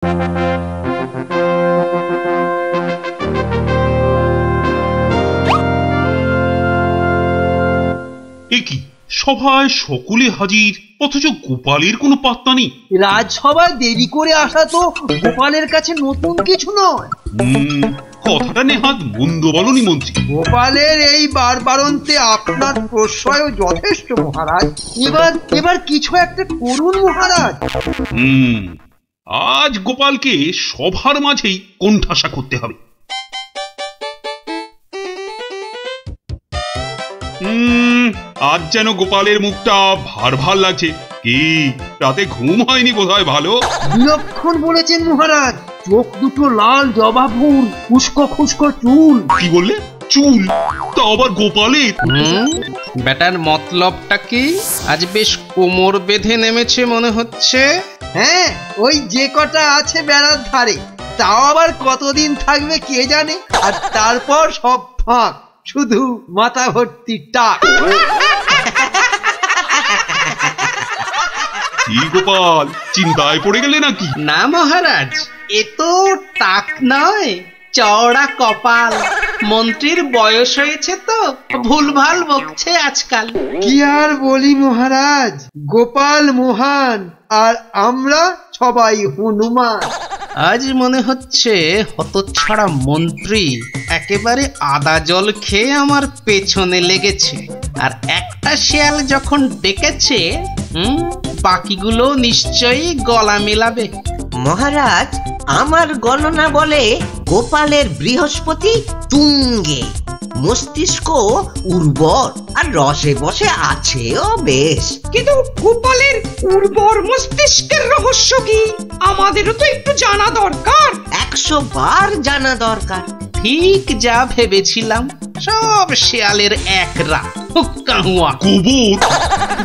কি সভায় সকলে হাজির, অথচ গোপালের কোনো পাত্তা নেই। রাজসভায় দেরি করে আসা তো গোপালের কাছে নতুন কিছু নয়। কথাটা নেহাত মন্দ বলনি মন্ত্রী। গোপালের এই বারবারন্তে আপনার প্রশ্রয় যথেষ্ট মহারাজ। এবার কিছু একটা করুন মহারাজ। আজ গোপালকে সভার মাঝেই কোণঠাসা করতে হবে। আজ যেন গোপালের মুখটা ভার ভার লাগছে। কি রাতে ঘুম হয়নি বোধহয় ভালো? বিলক্ষণ বলেছেন মহারাজ। চোখ দুটো লাল জবা ফুল, খুস্কো খুস্কো চুল। কি বললে? চুল? তা আবার গোপালের? বেটার মতলবটা কি? আজ বেশ কোমর বেঁধে নেমেছে মনে হচ্ছে। হ্যাঁ, ওই যে কটা আছে বেড়ার ধারে, তাও আবার কতদিন থাকবে কে জানে। আর তারপর সব ফাঁক, শুধু মাথা ভর্তি টাক। কি গোপাল, চিন্তায় পড়ে গেলে নাকি? না মহারাজ, এ তো টাক নয়, চওড়া কপাল। মন্ত্রীর বয়স হয়েছে তো ভুলভাল বকছে আজকাল। কি আর বলি মহারাজ, গোপাল মহান আর আমরা সবাই হনুমান। আজ মনে হচ্ছে হতচ্ছাড়া মন্ত্রী একেবারে আদা জল খেয়ে আমার পেছনে লেগেছে। আর একটা শেয়াল যখন ডেকেছে, বাকিগুলো নিশ্চয়ই গলা মেলাবে। মহারাজ, আমার গণনা বলে গোপালের বৃহস্পতি তুঙ্গে, মস্তিষ্ক উর্বর আর রসে বসে আছেও বেশ। কিন্তু গোপালের উর্বর মস্তিষ্কের রহস্য কি আমাদেরও তো একটু জানা দরকার। 100 বার জানা দরকার। ঠিক যা ভেবেছিলাম, সব শেয়ালের এক রাত।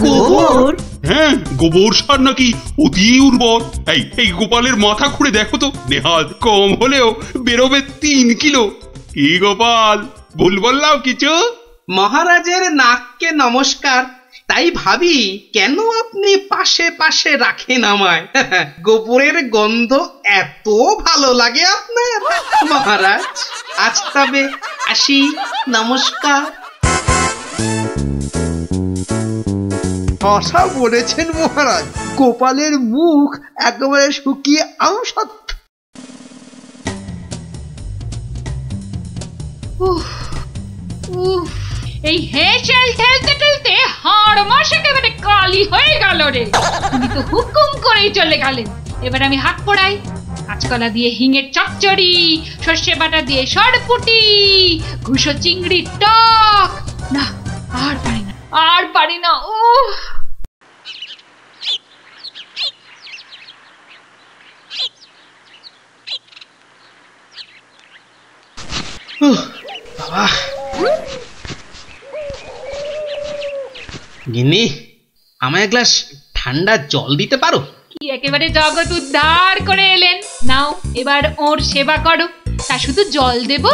গোবর? হ্যাঁ, গোবর সার নাকি অতি উর্বর। এই গোপালের মাথা খুঁড়ে দেখো তো, নেহাত কম হলেও বেরোবে 3 কিলো। কি গোপাল, ভুল বললাম কিছু? মহারাজের নাককে নমস্কার। তাই ভাবি কেন আপনি পাশে পাশে রাখেন আমায়। গোবরের গন্ধ এত ভালো লাগে আপনার মহারাজ। আজ তবে আসি, নমস্কার। আশা বলেছেন মহারাজ, গোপালের মুখ একেবারে শুকিয়ে আমসত্ব। এই হেঁচেল ঠেলতে ঠেলতে হাড় মাস একেবারে কালি হয়ে গেল রে। তুমি তো হুকুম করেই চলে গেলেন। এবার আমি হাত পড়াই। কাঁচকলা দিয়ে হিঙের চচ্চড়ি, সর্ষে বাটা দিয়ে সরপুটি, ঘুষো চিংড়ির টক। না, আর পারি না, আর পারি না। বাবা, গিন্নি, আমায় এক গ্লাস ঠান্ডা জল দিতে পারো? কি একেবারে জগৎ উদ্ধার করে এলেন। নাও, এবার ওর সেবা করো। তা শুধু জল দেব,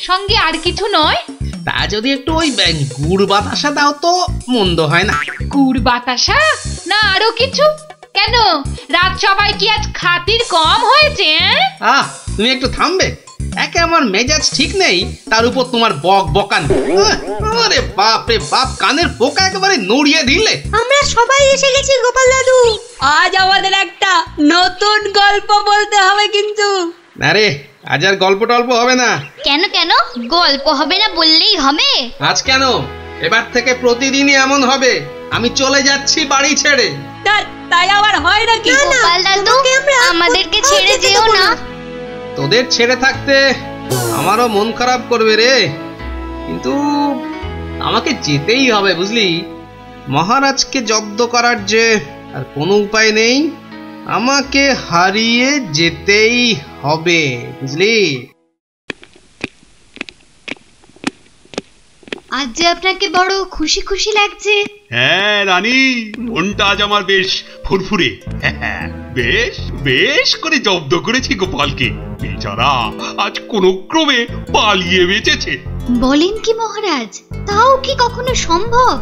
সঙ্গে আর কিছু নয়? তা যদি একটু ওই গুড় বাতাসা দাও তো মন্দ হয় না। গুড় বাতাসা না আরো কিছু? কেন, রাত সবাই কি আজ খাতির কম হয়েছে? তুমি একটু থামবে? একে আমার মেজাজ ঠিক নেই, তার উপর তোমার বক বকান। আরে বাপ রে বাপ, কানের পোকা একেবারে নড়িয়ে দিলে। আমরা সবাই এসে গেছি গোপাল দাদু। আজ আমাদের একটা নতুন গল্প বলতে হবে কিন্তু। আরে আজ আর গল্প টল্প হবে না। কেন কেন গল্প হবে না বললেই হবে? আজ কেন, এবার থেকে প্রতিদিনই এমন হবে। আমি চলে যাচ্ছি বাড়ি ছেড়ে। তাই আবার হয় নাকি? গোপাল দাদু, আমাদেরকে ছেড়ে যেও না। তোদের ছেড়ে থাকতে আমারও মন খারাপ করবে রে, কিন্তু আমাকে যেতেই হবে বুঝলি। মহারাজকে জব্দ করার যে আর কোনো উপায় নেই, আমাকে হারিয়ে যেতেই হবে বুঝলি। আজ যে আপনাকে বড় খুশি খুশি লাগছে। হ্যাঁ রানী, মনটা আজ আমার বেশ ফুরফুরে। বেশ বেশ করে জব্দ করেছি গোপালকে। বেচারা আজ কোন ক্রমে পালিয়ে বেঁচেছে। বলেন কি মহারাজ, তাও কি কখনো সম্ভব?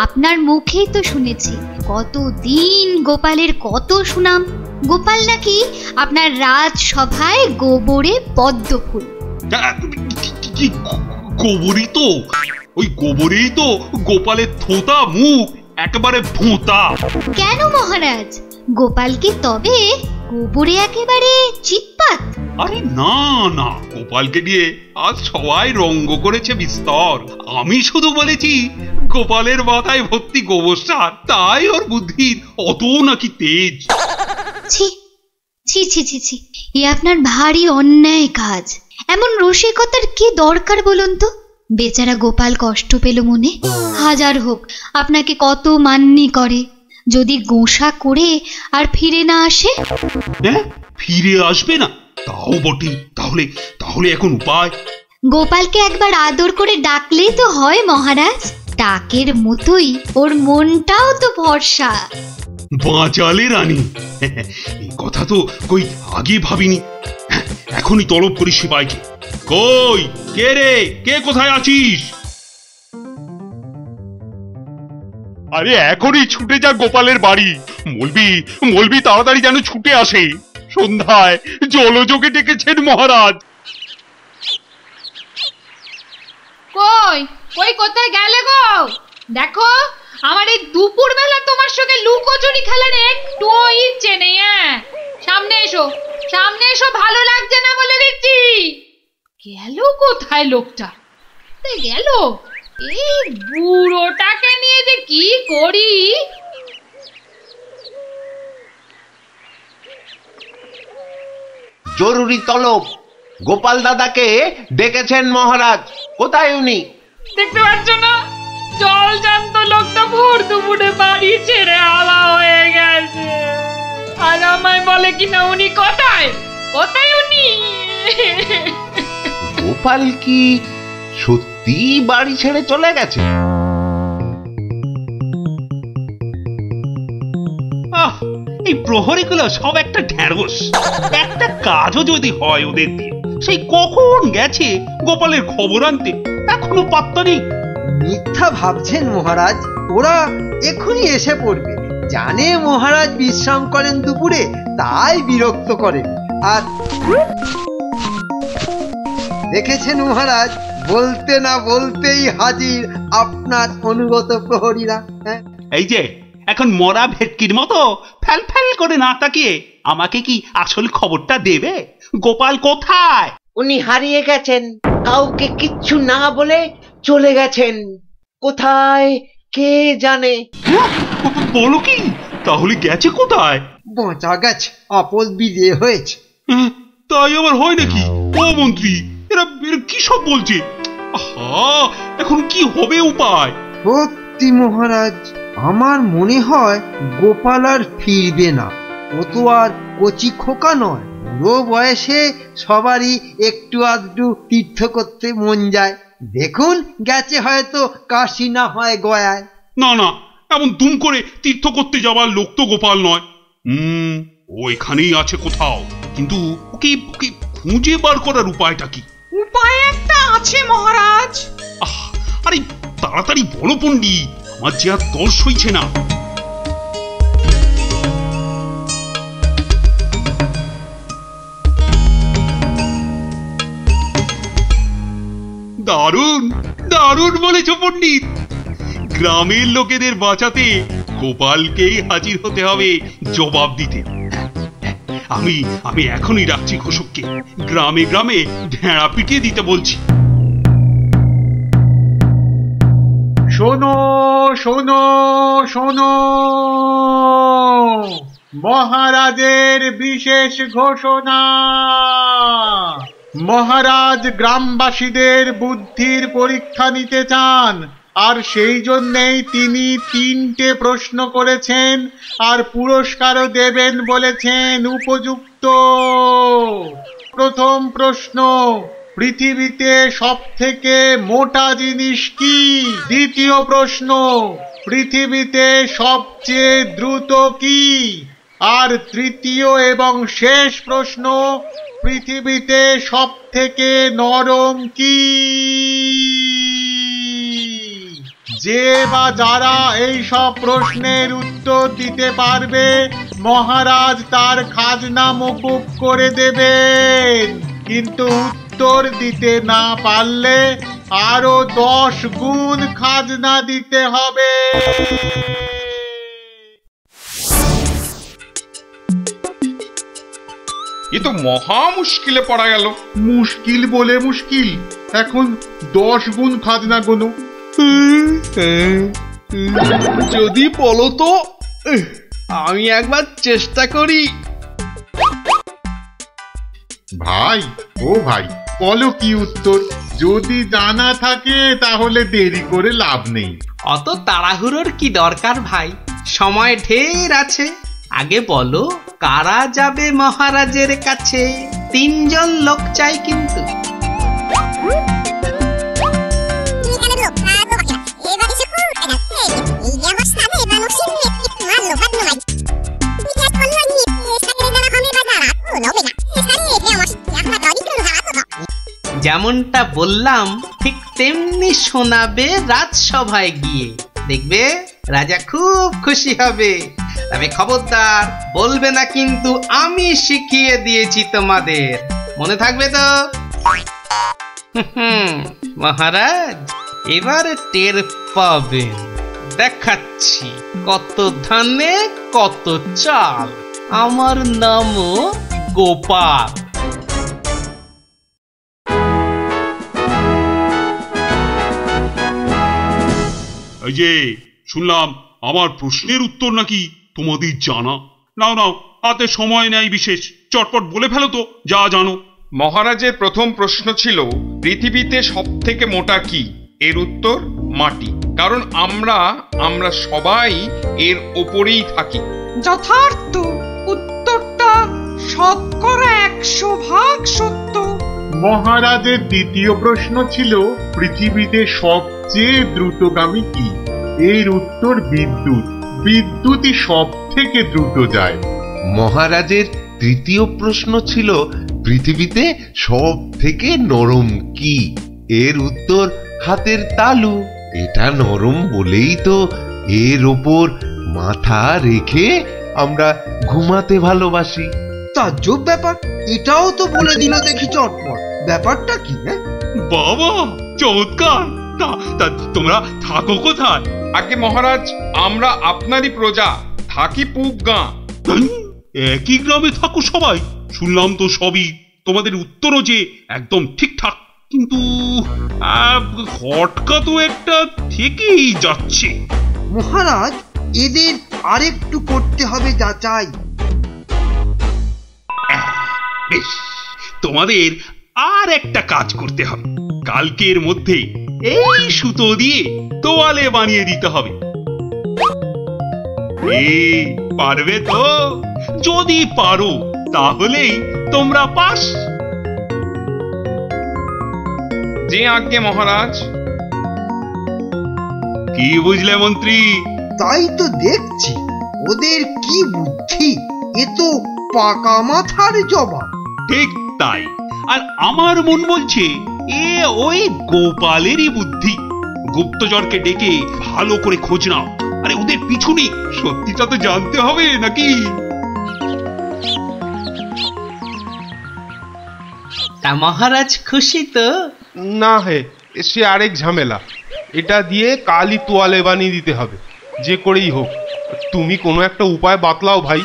আপনার মুখেই তো শুনেছি কতদিন গোপালের কত সুনাম। গোপাল নাকি আপনার রাজসভায় গোবরে পদ্ম ফুল। গোবরই তো, ওই গোবরেই তো গোপালের থোতা মুখ একেবারে ভোঁতা। কেন মহারাজ, গোপাল কি তবে গোবরে একেবারে চিৎপাত? আরে না না, গোপালকে দিয়ে আজ সবাই রঙ্গ করেছে বিস্তর। আমি শুধু বলেছি গোপালের মাথায় ভর্তি গোবর সার, তাই ওর বুদ্ধির অত নাকি তেজ। ছি ছি ছি ছি ছি, এ আপনার ভারী অন্যায় কাজ। এমন রসিকতার কি দরকার বলুন তো? বেচারা গোপাল কষ্ট পেল মনে। হাজার হোক আপনাকে কত মান্যি করে, যদি গোসা করে আর ফিরে না আসে। হ্যাঁ, ফিরে আসবে না? তাও বটে। তাহলে তাহলে এখন উপায়? গোপালকে একবার আদর করে ডাকলেই তো হয় মহারাজ। ডাকের মতোই ওর মনটাও তো ভরসা। বাঁচালে রানী, এই কথা তো কই আগে ভাবিনি। এখনই তলব করি সিপাইকে। কই কে রে, কে কোথায় আছিস? আরে এখনই ছুটে যা গোপালের বাড়ি। মলবি তাড়াতাড়ি যেন ছুটে আসে। সন্ধ্যায় জলযোগে ডেকেছেন মহারাজ। কই কই কোথায় গেলে গো? দেখো, আমার এই দুপুর বেলা তোমার সঙ্গে লুকোচুরি খেলার একটুও ইচ্ছে নেই। সামনে এসো, সামনে এসো, ভালো লাগছে না বলে দিচ্ছি। গেল কোথায় লোকটা? গেল, এই বুড়োটাকে নিয়ে যে কি করি। জরুরি তলব, গোপাল দাদাকে ডেকেছেন মহারাজ। কোথায় উনি? দেখতে পাচ্ছ না, জল জান্ত লোকটা ভোর দুপুরে বাড়ি ছেড়ে আলা হয়ে গেছে। আর আমায় বলে কিনা উনি কোথায়, কোথায় উনি? গোপাল কি সত্যি বাড়ি ছেড়ে চলে গেছে? এই প্রহরীগুলো সব একটা ঢ্যাঁড়স। একটা কাজও যদি হয় ওদের দিয়ে, সেই কখন গেছে গোপালের খবর আনতে, এখনো পাত্তা নেই। মিথ্যা ভাবছেন মহারাজ, ওরা এখনই এসে পড়বে। জানে মহারাজ বিশ্রাম করেন দুপুরে, তাই বিরক্ত করেন। আর দেখেছেন মহারাজ, বলতে না বলতেই হাজির আপনার অনুগত প্রহরীরা। এই যে এখন মরা ভেটকির মতো ফ্যাল ফ্যাল করে না তাকিয়ে আমাকে কি আসল খবরটা দেবে? গোপাল কোথায়? উনি হারিয়ে গেছেন, কাউকে কিচ্ছু না বলে চলে গেছেন। কোথায় কে জানে। বলো কি? তাহলে গেছে কোথায়? বাঁচা গেছে, আপদ বিজে হয়েছে। তাই আবার হয় নাকি? ও মন্ত্রী, এরা কি সব বলছে? আহা, এখন কি হবে উপায়? সত্যি মহারাজ, আমার মনে হয় গোপাল আর ফিরবে না। ও তো আর কচি খোকা নয়। বুড়ো বয়সে সবারই একটু আধটু তীর্থ করতে মন যায়। দেখুন, গেছে হয়তো কাশি না হয় গয়ায়। না না, এমন দুম করে তীর্থ করতে যাবার লোক তো গোপাল নয়। ও এখানেই আছে কোথাও, কিন্তু ওকে ওকে খুঁজে বার করার উপায়টা কি? উপায় একটা আছে মহারাজ। আরে তাড়াতাড়ি বলো পণ্ডিত, আমার যে আর তর সইছে না। দারুণ দারুণ বলেছ পণ্ডিত। গ্রামের লোকেদের বাঁচাতে গোপালকেই হাজির হতে হবে জবাব দিতে। আমি আমি এখনই রাখছি ঘোষককে, গ্রামে গ্রামে ঢেঁড়া পিটিয়ে দিতে বলছি। শোনো শোনো শোনো, মহারাজের বিশেষ ঘোষণা। মহারাজ গ্রামবাসীদের বুদ্ধির পরীক্ষা নিতে চান, আর সেই জন্যেই তিনি 3টে প্রশ্ন করেছেন, আর পুরস্কারও দেবেন বলেছেন উপযুক্ত। প্রথম প্রশ্ন, পৃথিবীতে সবথেকে মোটা জিনিস কি? দ্বিতীয় প্রশ্ন, পৃথিবীতে সবচেয়ে দ্রুত কি? আর তৃতীয় এবং শেষ প্রশ্ন, পৃথিবীতে সবথেকে নরম কি? যে বা যারা এই সব প্রশ্নের উত্তর দিতে পারবে মহারাজ তার খাজনা মকুব করে দেবেন, কিন্তু উত্তর দিতে না পারলে আরো 10 গুণ খাজনা দিতে হবে। এ তো মহা মুশকিলে পড়া গেল। মুশকিল বলে মুশকিল, এখন 10 গুণ খাজনা গোনো। যদি বলো তো আমি একবার চেষ্টা করি। ভাই ও ভাই, বলো কি উত্তর? যদি জানা থাকে তাহলে দেরি করে লাভ নেই। অত তাড়াহুড়োর কি দরকার ভাই, সময় ঢের আছে। আগে বলো, কারা যাবে মহারাজের কাছে? 3 জন লোক চাই কিন্তু। যেমনটা বললাম ঠিক তেমনি শোনাবে রাজসভায় গিয়ে, দেখবে রাজা খুব খুশি হবে। তবে খবরদার বলবে না কিন্তু আমি শিখিয়ে দিয়েছি তোমাদের, মনে থাকবে তো? মহারাজ এবার টের পাবেন, দেখাচ্ছি কত ধানে কত চাল। আমার নামও গোপাল। এই যে শুনলাম আমার প্রশ্নের উত্তর নাকি তোমাদের জানা। নাও নাও, হাতে সময় নেই বিশেষ, চটপট বলে ফেলো তো যা জানো। মহারাজের প্রথম প্রশ্ন ছিল পৃথিবীতে সব থেকে মোটা কি? এর উত্তর মাটি, কারণ আমরা সবাই এর ওপরেই থাকি। যথার্থ, উত্তরটা শতকরা 100% সত্য। মহারাজের দ্বিতীয় প্রশ্ন ছিল পৃথিবীতে সবচেয়ে দ্রুতগামী কি? এর উত্তর বিদ্যুৎ। বিদ্যুৎই সব থেকে দ্রুত যায়। মহারাজের তৃতীয় প্রশ্ন ছিল পৃথিবীতে সব থেকে নরম কি? এর উত্তর হাতের তালু। এটা নরম বলেই তো এর ওপর মাথা রেখে আমরা ঘুমাতে ভালোবাসি। তাজ্জব ব্যাপার, এটাও তো বলে দিল দেখি চটপট। ব্যাপারটা কি? বাবা চমৎকার। তা তোমরা থাকো কোথায়? আগে মহারাজ, আমরা আপনারই প্রজা, থাকি পুব গাঁ। একই গ্রামে থাকো সবাই? শুনলাম তো সবই, তোমাদের উত্তরও যে একদম ঠিকঠাক, কিন্তু খটকা তো একটা থেকেই যাচ্ছে। মহারাজ এদের আরেকটু করতে হবে যাচাই। বেশ, তোমাদের আর একটা কাজ করতে হবে। কালকের মধ্যে এই সুতো দিয়ে তোয়ালে বানিয়ে দিতে হবে। পারবে তো? যদি পারো তাহলেই তোমরা পাস। জি আজ্ঞে মহারাজ। কি বুঝলে মন্ত্রী? তাই তো দেখছি, ওদের কি বুদ্ধি! এ তো পাকা মাথার জবাব। ঠিক তাই, আর আমার মন বলছে এ ওই গোপালেরই বুদ্ধি। গুপ্তচরকে ডেকে ভালো করে খোঁজ নাও। আরে ওদের পিছনে সত্যিটা তো জানতে হবে নাকি? তা মহারাজ খুশি তো? না হে, সে আরেক ঝামেলা। এটা দিয়ে কালই তোয়ালে বানিয়ে দিতে হবে, যে করেই হোক। তুমি কোনো একটা উপায় বাতলাও ভাই।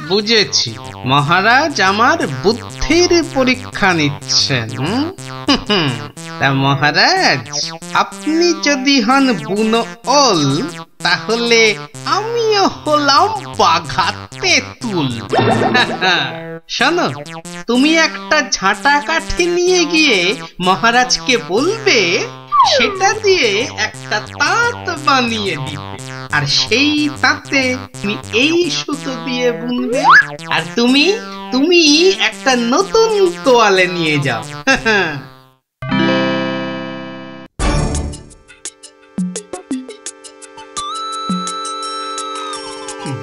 বুঝেছি, মহারাজ আমার বুদ্ধির পরীক্ষা নিচ্ছেন। তা মহারাজ, আপনি যদি হন বুনো ওল, তাহলে আমিও হলাম বাঘা তেঁতুল। শোনো, তুমি একটা ঝাঁটা কাঠি নিয়ে গিয়ে মহারাজকে বলবে সেটা দিয়ে একটা তাঁত বানিয়ে দিতে, আর সেই তাঁতে তুমি এই সুতো দিয়ে বুনবে, আর তুমি একটা নতুন তোয়ালে নিয়ে যাও।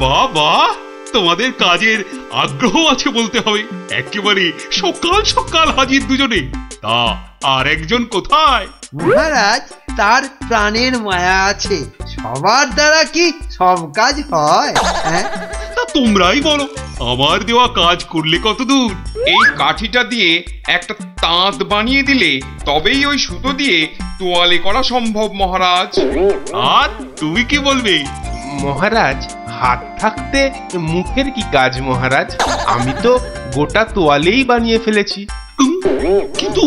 বাবা, তোমাদের কাজের আগ্রহ আছে বলতে হবে। একেবারে সকাল সকাল হাজির দুজনে। তা আর একজন কোথায়? মহারাজ তার প্রাণের মায়া আছে। সবার দ্বারা কি সব কাজ হয়? হ্যাঁ, তা তোমরাই বলো, আমার দেওয়া কাজ করলে কত দূর? এই কাঠিটা দিয়ে একটা তাঁত বানিয়ে দিলে তবেই ওই সুতো দিয়ে তোয়ালে করা সম্ভব মহারাজ। আর তুমি কি বলবে? মহারাজ, হাত থাকতে মুখের কি কাজ মহারাজ? আমি তো গোটা তোয়ালেই বানিয়ে ফেলেছি। কিন্তু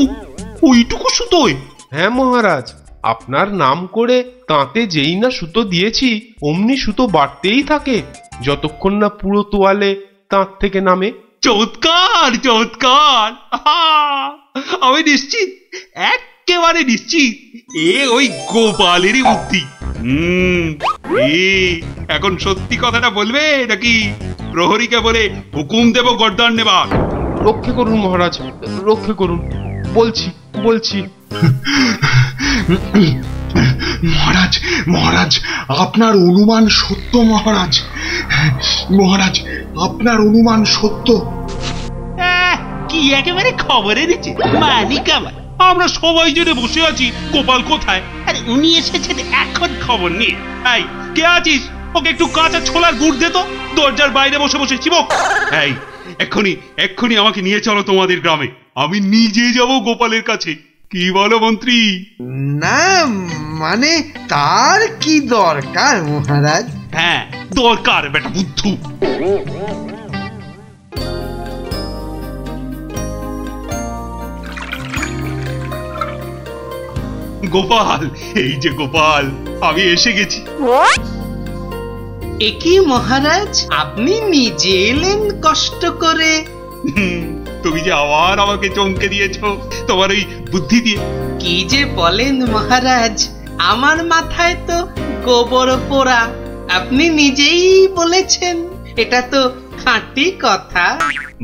ওইটুকু সুতোয়? হ্যাঁ মহারাজ, আপনার নাম করে তাঁতে যেই না সুতো দিয়েছি অমনি সুতো বাড়তেই থাকে, যতক্ষণ না পুরো তোয়ালে তাঁত থেকে নামে। চমৎকার চমৎকার! আমি নিশ্চিত, একেবারে নিশ্চিত এ ওই গোপালেরই বুদ্ধি। এখন সত্যি কথাটা বলবে নাকি প্রহরীকে বলে হুকুম দেব গর্দান নেবার? রক্ষে করুন মহারাজ, রক্ষে করুন। বলছি বলছি। মহারাজ, মহারাজ, আপনার অনুমান সত্য মহারাজ। মহারাজ, আপনার অনুমান সত্য। কি একেবারে খবরে দিচ্ছে মালিক আমার। আমরা সবাই জেনে বসে আছি গোপাল কোথায়, আরে উনি এসেছেন এখন খবর নিয়ে। এই কে আছিস? ওকে একটু কাঁচা ছোলার গুড় দে তো, দরজার বাইরে বসে বসে চিবক। এই এক্ষুনি এক্ষুনি আমাকে নিয়ে চলো তোমাদের গ্রামে, আমি নিজে যাব গোপালের কাছে। কি বলো মন্ত্রী? না মানে তার কি দরকার মহারাজ? হ্যাঁ দরকার বেটা বুদ্ধু। গোপাল, এই যে গোপাল, আমি এসে গেছি। একই মহারাজ, আপনি নিজে এলেন কষ্ট করে? তুমি যে আবার আমাকে চমকে দিয়েছ তোমার ওই বুদ্ধি দিয়ে। কি যে বলেন মহারাজ, আমার মাথায় তো গোবর পোড়া। আপনি নিজেই বলেছেন, এটা তো খাঁটি কথা।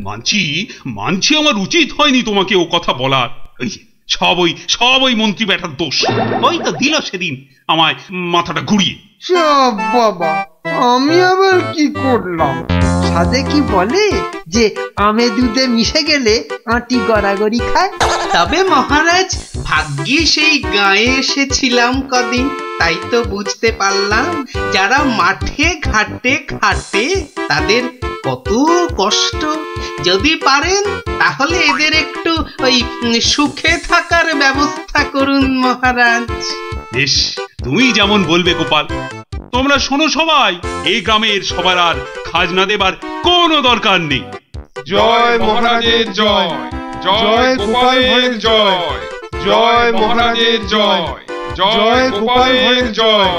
মানছি মানছি, আমার উচিত হয়নি তোমাকে ও কথা বলার। সব ওই মন্ত্রী বেটার দোষ। ওই তো দিল সেদিন আমায় মাথাটা ঘুরিয়ে। সব বাবা, আমি আবার কি করলাম? সাথে কি বলে যে আমে দুধে মিশে গেলে আঁটি গড়াগড়ি খায়। তবে মহারাজ, ভাগ্যে সেই গায়ে এসেছিলাম কদিন, তাই তো বুঝতে পারলাম যারা মাঠে ঘাটে খাটে তাদের কত কষ্ট। যদি পারেন তাহলে এদের একটু ওই সুখে থাকার ব্যবস্থা করুন মহারাজ। বেশ, তুমি যেমন বলবে গোপাল। তোমরা শোনো সবাই, এই গ্রামের সবার আর খাজনা দেবার কোনো দরকার নেই। জয় মহারাজের জয়, জয় গোপালের জয়, জয় মহারাজের জয়, জয় গোপালের জয়।